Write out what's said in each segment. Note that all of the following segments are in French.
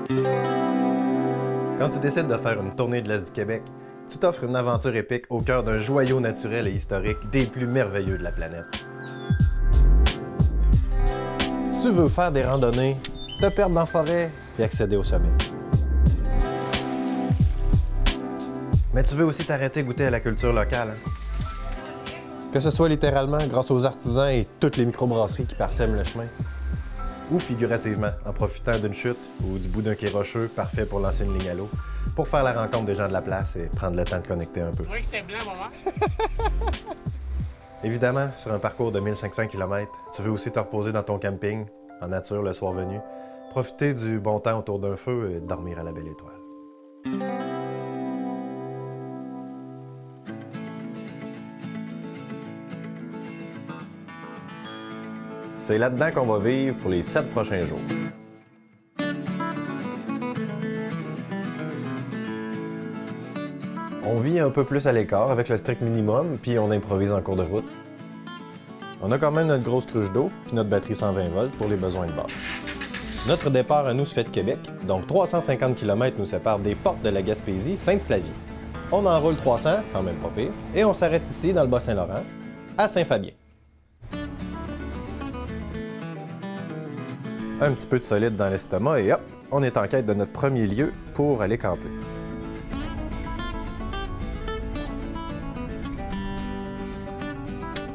Quand tu décides de faire une tournée de l'Est du Québec, tu t'offres une aventure épique au cœur d'un joyau naturel et historique des plus merveilleux de la planète. Tu veux faire des randonnées, te perdre dans la forêt et accéder au sommet. Mais tu veux aussi t'arrêter goûter à la culture locale. Que ce soit littéralement grâce aux artisans et toutes les microbrasseries qui parsèment le chemin. Ou figurativement, en profitant d'une chute ou du bout d'un quai rocheux parfait pour lancer une ligne à l'eau, pour faire la rencontre des gens de la place et prendre le temps de connecter un peu. Je croyais que c'était blanc, maman. Évidemment, sur un parcours de 1500 km, tu veux aussi te reposer dans ton camping, en nature le soir venu, profiter du bon temps autour d'un feu et dormir à la belle étoile. C'est là-dedans qu'on va vivre pour les 7 prochains jours. On vit un peu plus à l'écart avec le strict minimum, puis on improvise en cours de route. On a quand même notre grosse cruche d'eau, puis notre batterie 120 volts pour les besoins de base. Notre départ à nous se fait de Québec, donc 350 km nous séparent des portes de la Gaspésie, Sainte-Flavie. On enroule 300, quand même pas pire, et on s'arrête ici, dans le Bas-Saint-Laurent, à Saint-Fabien. Un petit peu de solide dans l'estomac et hop, on est en quête de notre premier lieu pour aller camper.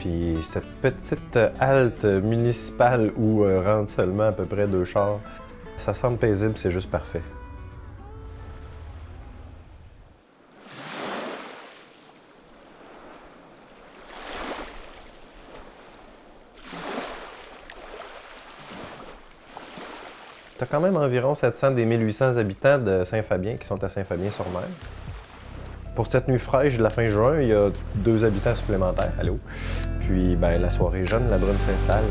Puis cette petite halte municipale où rentrent seulement à peu près 2 chars, ça semble paisible, c'est juste parfait. T'as quand même environ 700 des 1800 habitants de Saint-Fabien qui sont à Saint-Fabien-sur-Mer. Pour cette nuit fraîche de la fin juin, il y a 2 habitants supplémentaires. Allô? Puis, ben, la soirée jeune, la brume s'installe.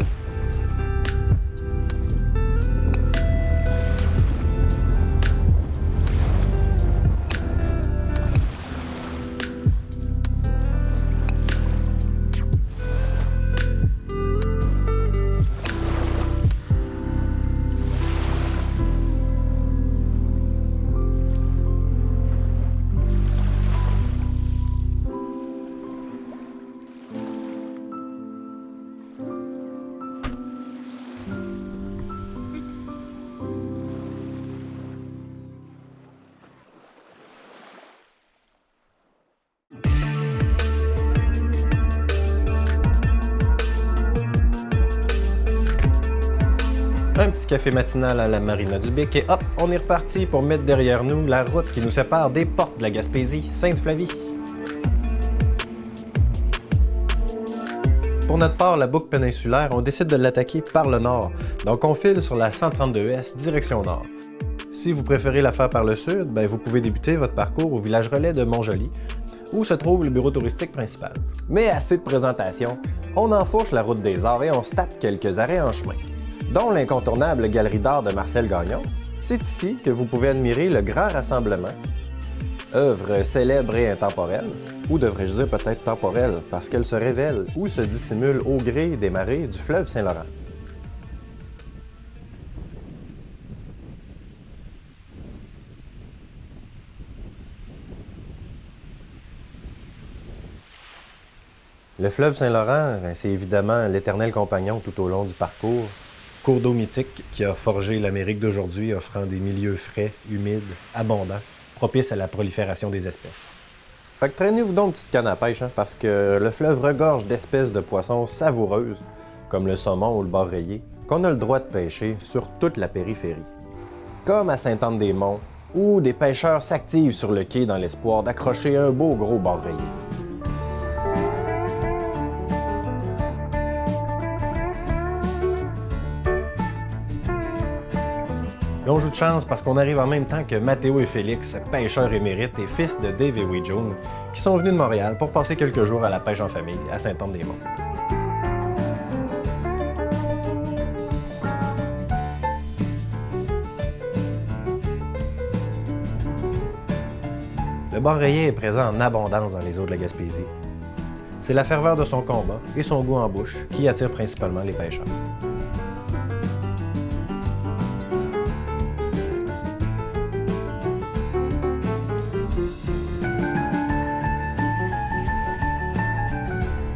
Un petit café matinal à la Marina du Bic et hop, on est reparti pour mettre derrière nous la route qui nous sépare des portes de la Gaspésie, Sainte-Flavie. Pour notre part, la boucle péninsulaire, on décide de l'attaquer par le nord, donc on file sur la 132S direction nord. Si vous préférez la faire par le sud, ben vous pouvez débuter votre parcours au village relais de Montjoly, où se trouve le bureau touristique principal. Mais assez de présentation, on enfourche la route des Arts et on se tape quelques arrêts en chemin, dont l'incontournable Galerie d'art de Marcel Gagnon. C'est ici que vous pouvez admirer le Grand Rassemblement, œuvre célèbre et intemporelle, ou devrais-je dire peut-être temporelle, parce qu'elle se révèle ou se dissimule au gré des marées du fleuve Saint-Laurent. Le fleuve Saint-Laurent, c'est évidemment l'éternel compagnon tout au long du parcours. Cours d'eau mythique qui a forgé l'Amérique d'aujourd'hui, offrant des milieux frais, humides, abondants, propices à la prolifération des espèces. Fait que traînez-vous donc une petite canne à pêche, hein, parce que le fleuve regorge d'espèces de poissons savoureuses, comme le saumon ou le bar rayé, qu'on a le droit de pêcher sur toute la périphérie. Comme à Sainte-Anne-des-Monts, où des pêcheurs s'activent sur le quai dans l'espoir d'accrocher un beau gros bar rayé. Et on joue de chance parce qu'on arrive en même temps que Mathéo et Félix, pêcheurs émérites et fils de Dave et Wee June, qui sont venus de Montréal pour passer quelques jours à la pêche en famille à Sainte-Anne-des-Monts. Le bar rayé est présent en abondance dans les eaux de la Gaspésie. C'est la ferveur de son combat et son goût en bouche qui attire principalement les pêcheurs.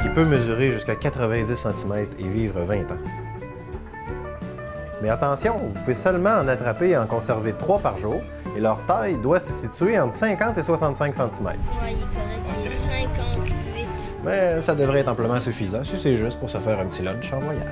Il peut mesurer jusqu'à 90 cm et vivre 20 ans. Mais attention, vous pouvez seulement en attraper et en conserver 3 par jour, et leur taille doit se situer entre 50 et 65 cm. Ouais, il est correct, il est 58. Mais ça devrait être amplement suffisant si c'est juste pour se faire un petit lunch en voyage.